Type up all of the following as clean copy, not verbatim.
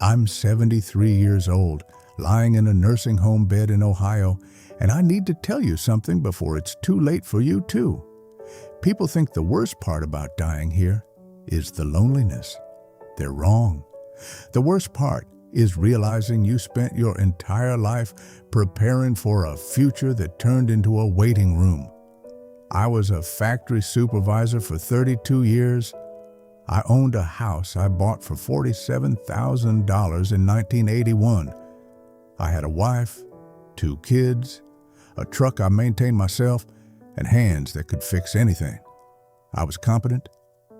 I'm 73 years old, lying in a nursing home bed in Ohio, and I need to tell you something before it's too late for you too. People think the worst part about dying here is the loneliness. They're wrong. The worst part is realizing you spent your entire life preparing for a future that turned into a waiting room. I was a factory supervisor for 32 years. I owned a house I bought for $47,000 in 1981. I had a wife, 2 kids, a truck I maintained myself, and hands that could fix anything. I was competent.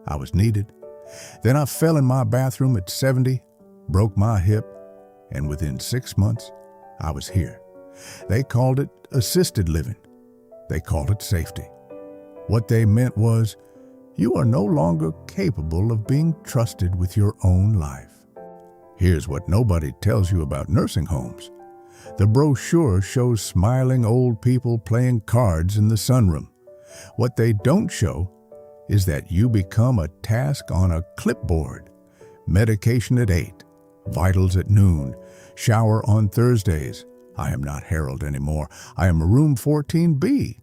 I was needed. Then I fell in my bathroom at 70, broke my hip, and within 6 months, I was here. They called it assisted living. They called it safety. What they meant was, you are no longer capable of being trusted with your own life. Here's what nobody tells you about nursing homes. The brochure shows smiling old people playing cards in the sunroom. What they don't show is that you become a task on a clipboard. Medication at 8, vitals at noon, shower on Thursdays. I am not Harold anymore. I am room 14B.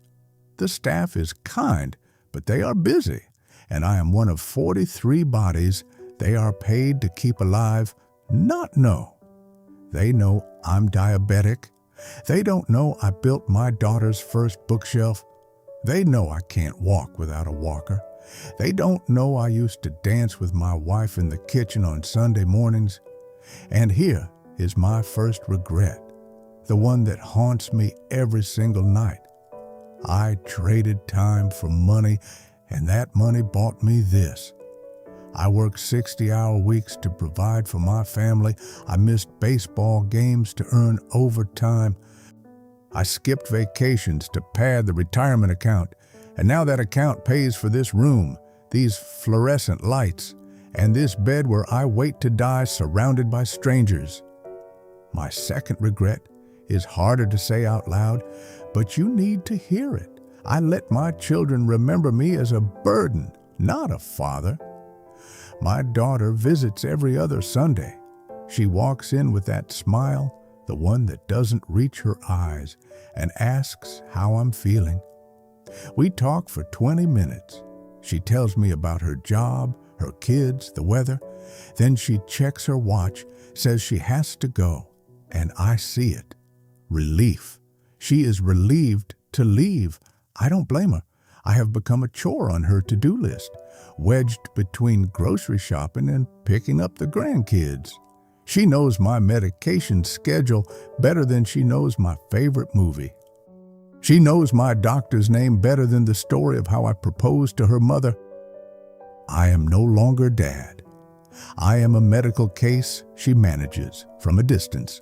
The staff is kind, but they are busy, and I am one of 43 bodies they are paid to keep alive, not know. They know I'm diabetic. They don't know I built my daughter's first bookshelf. They know I can't walk without a walker. They don't know I used to dance with my wife in the kitchen on Sunday mornings. And here is my first regret, the one that haunts me every single night. I traded time for money, and that money bought me this. I worked 60-hour weeks to provide for my family. I missed baseball games to earn overtime. I skipped vacations to pad the retirement account, and now that account pays for this room, these fluorescent lights, and this bed where I wait to die surrounded by strangers. My second regret is harder to say out loud, but you need to hear it. I let my children remember me as a burden, not a father. My daughter visits every other Sunday. She walks in with that smile, the one that doesn't reach her eyes, and asks how I'm feeling. We talk for 20 minutes. She tells me about her job, her kids, the weather. Then she checks her watch, says she has to go, and I see it. Relief. She is relieved to leave. I don't blame her. I have become a chore on her to-do list, wedged between grocery shopping and picking up the grandkids. She knows my medication schedule better than she knows my favorite movie. She knows my doctor's name better than the story of how I proposed to her mother. I am no longer dad. I am a medical case she manages from a distance.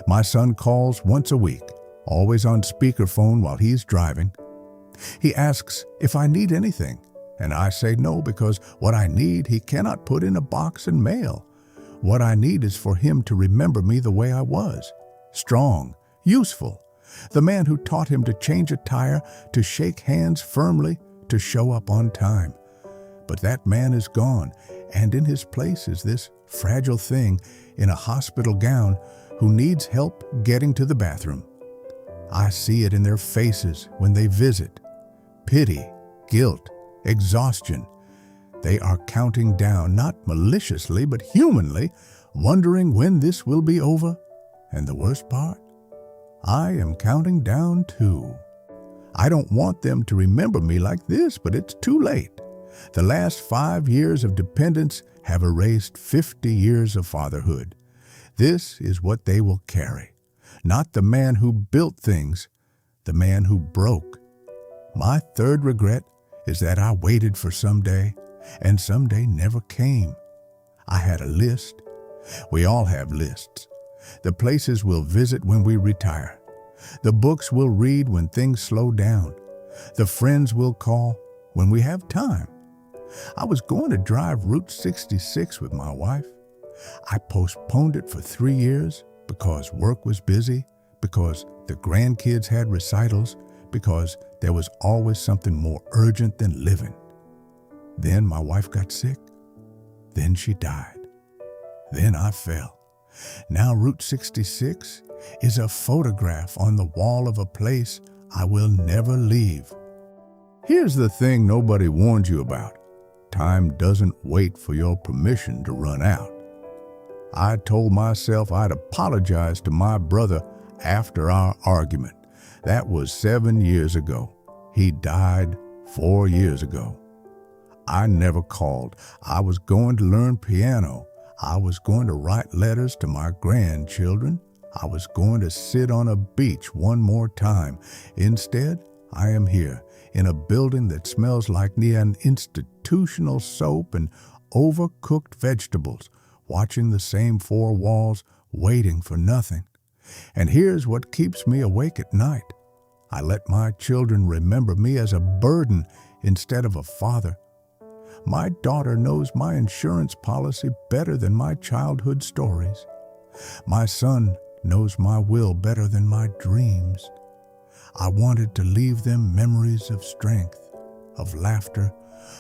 My son calls once a week, always on speakerphone while he's driving. He asks if I need anything, and I say no because what I need he cannot put in a box and mail. What I need is for him to remember me the way I was, strong, useful, the man who taught him to change a tire, to shake hands firmly, to show up on time. But that man is gone, and in his place is this fragile thing in a hospital gown who needs help getting to the bathroom. I see it in their faces when they visit. Pity, guilt, exhaustion. They are counting down, not maliciously, but humanly, wondering when this will be over. And the worst part? I am counting down too. I don't want them to remember me like this, but it's too late. The last 5 years of dependence have erased 50 years of fatherhood. This is what they will carry. Not the man who built things, the man who broke. My third regret is that I waited for someday, and someday never came. I had a list. We all have lists. The places we'll visit when we retire. The books we'll read when things slow down. The friends we'll call when we have time. I was going to drive Route 66 with my wife. I postponed it for 3 years because work was busy, because the grandkids had recitals, because there was always something more urgent than living. Then my wife got sick. Then she died. Then I fell. Now Route 66 is a photograph on the wall of a place I will never leave. Here's the thing nobody warned you about. Time doesn't wait for your permission to run out. I told myself I'd apologize to my brother after our argument. That was 7 years ago. He died 4 years ago. I never called. I was going to learn piano. I was going to write letters to my grandchildren. I was going to sit on a beach one more time. Instead, I am here in a building that smells like an institutional soap and overcooked vegetables, watching the same four walls, waiting for nothing. And here's what keeps me awake at night. I let my children remember me as a burden instead of a father. My daughter knows my insurance policy better than my childhood stories. My son knows my will better than my dreams. I wanted to leave them memories of strength, of laughter,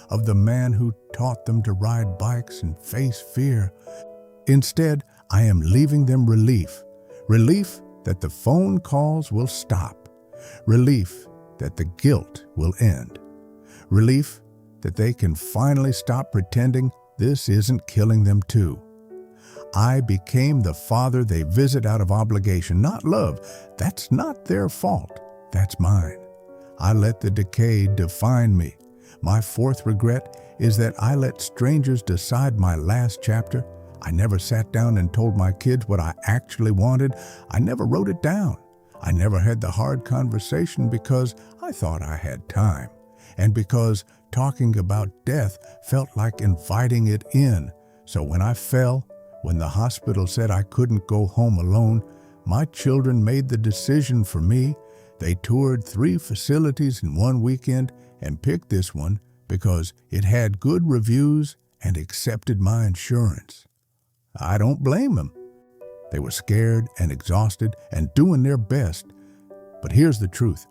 of the man who taught them to ride bikes and face fear. Instead, I am leaving them relief. Relief that the phone calls will stop. Relief that the guilt will end. Relief that they can finally stop pretending this isn't killing them too. I became the father they visit out of obligation, not love. That's not their fault. That's mine. I let the decay define me. My fourth regret is that I let strangers decide my last chapter. I never sat down and told my kids what I actually wanted. I never wrote it down. I never had the hard conversation because I thought I had time, and because talking about death felt like inviting it in. So when I fell, when the hospital said I couldn't go home alone, my children made the decision for me. They toured 3 facilities in one weekend and picked this one because it had good reviews and accepted my insurance. I don't blame them. They were scared and exhausted and doing their best. But here's the truth.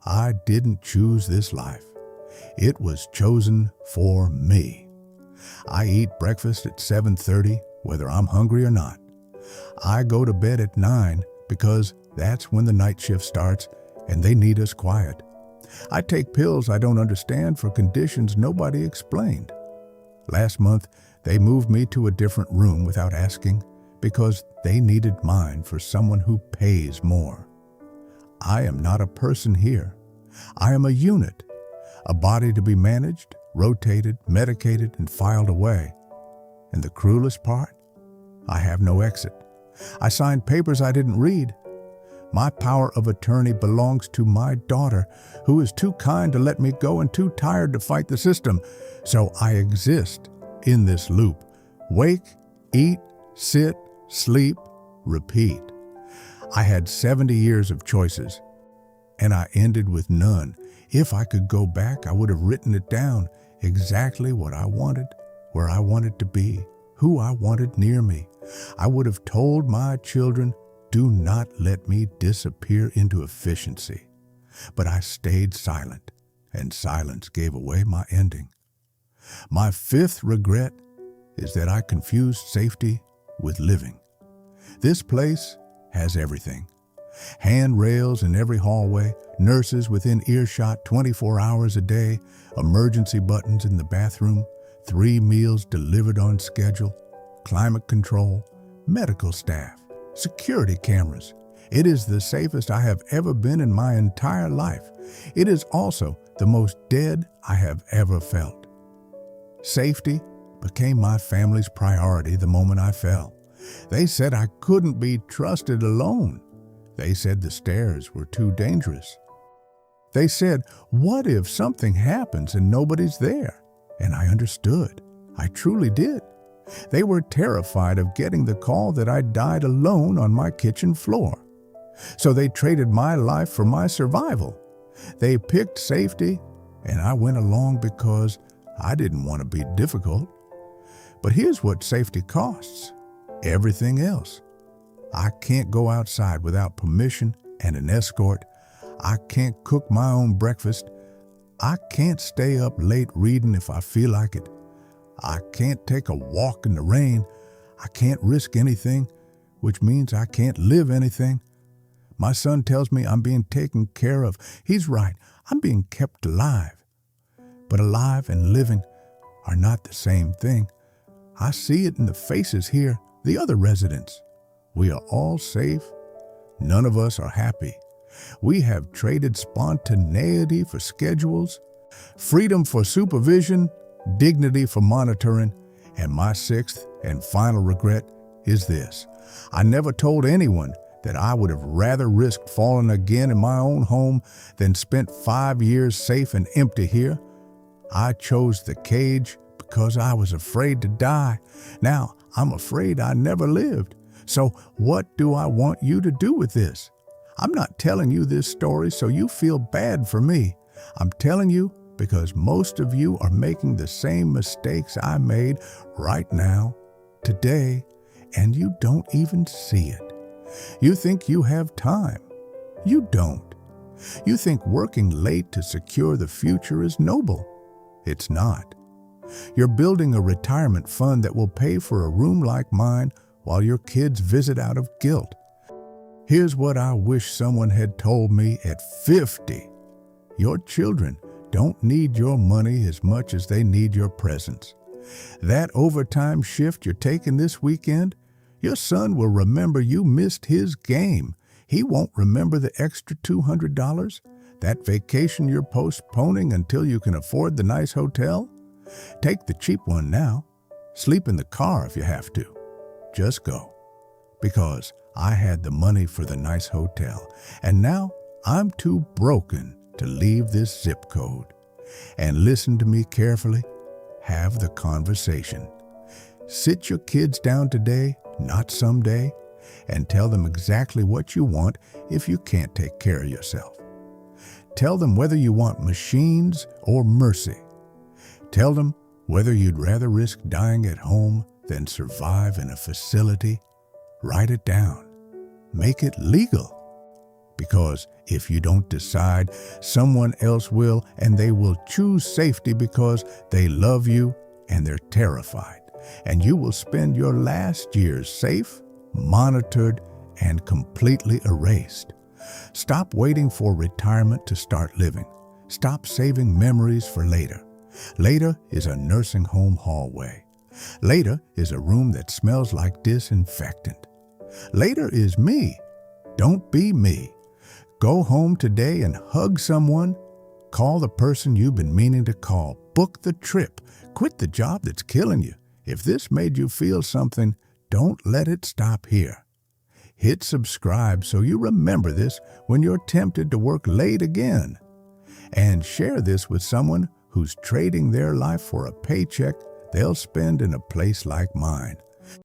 I didn't choose this life. It was chosen for me. I eat breakfast at 7:30, whether I'm hungry or not. I go to bed at 9 because that's when the night shift starts and they need us quiet. I take pills I don't understand for conditions nobody explained. Last month, they moved me to a different room without asking because they needed mine for someone who pays more. I am not a person here. I am a unit, a body to be managed, rotated, medicated, and filed away. And the cruelest part? I have no exit. I signed papers I didn't read. My power of attorney belongs to my daughter, who is too kind to let me go and too tired to fight the system. So I exist in this loop. Wake, eat, sit, sleep, repeat. I had 70 years of choices, and I ended with none. If I could go back, I would have written it down, exactly what I wanted, where I wanted to be, who I wanted near me. I would have told my children, do not let me disappear into efficiency. But I stayed silent, and silence gave away my ending. My fifth regret is that I confused safety with living. This place has everything. Handrails in every hallway, nurses within earshot 24 hours a day, emergency buttons in the bathroom, 3 meals delivered on schedule, climate control, medical staff, security cameras. It is the safest I have ever been in my entire life. It is also the most dead I have ever felt. Safety became my family's priority the moment I fell. They said I couldn't be trusted alone. They said the stairs were too dangerous. They said, what if something happens and nobody's there? And I understood. I truly did. They were terrified of getting the call that I died alone on my kitchen floor. So they traded my life for my survival. They picked safety, and I went along because I didn't want to be difficult. But here's what safety costs: everything else. I can't go outside without permission and an escort. I can't cook my own breakfast. I can't stay up late reading if I feel like it. I can't take a walk in the rain. I can't risk anything which means I can't live anything. My son tells me I'm being taken care of. He's right. I'm being kept alive. But alive and living are not the same thing. I see it in the faces here, the other residents. We are all safe. None of us are happy. We have traded spontaneity for schedules, freedom for supervision, dignity for monitoring, and my sixth and final regret is this. I never told anyone that I would have rather risked falling again in my own home than spent 5 years safe and empty here. I chose the cage because I was afraid to die. Now, I'm afraid I never lived. So what do I want you to do with this? I'm not telling you this story so you feel bad for me. I'm telling you because most of you are making the same mistakes I made right now, today, and you don't even see it. You think you have time. You don't. You think working late to secure the future is noble. It's not. You're building a retirement fund that will pay for a room like mine while your kids visit out of guilt. Here's what I wish someone had told me at 50. Your children don't need your money as much as they need your presence. That overtime shift you're taking this weekend, your son will remember you missed his game. He won't remember the extra $200, that vacation you're postponing until you can afford the nice hotel. Take the cheap one now. Sleep in the car if you have to. Just go. Because I had the money for the nice hotel, and now I'm too broken to leave this zip code. And listen to me carefully. Have the conversation. Sit your kids down today, not someday, and tell them exactly what you want if you can't take care of yourself. Tell them whether you want machines or mercy. Tell them whether you'd rather risk dying at home than survive in a facility. Write it down. Make it legal. Because if you don't decide, someone else will, and they will choose safety because they love you and they're terrified. And you will spend your last years safe, monitored, and completely erased. Stop waiting for retirement to start living. Stop saving memories for later. Later is a nursing home hallway. Later is a room that smells like disinfectant. Later is me. Don't be me. Go home today and hug someone. Call the person you've been meaning to call. Book the trip. Quit the job that's killing you. If this made you feel something, don't let it stop here. Hit subscribe so you remember this when you're tempted to work late again. And share this with someone who's trading their life for a paycheck they'll spend in a place like mine.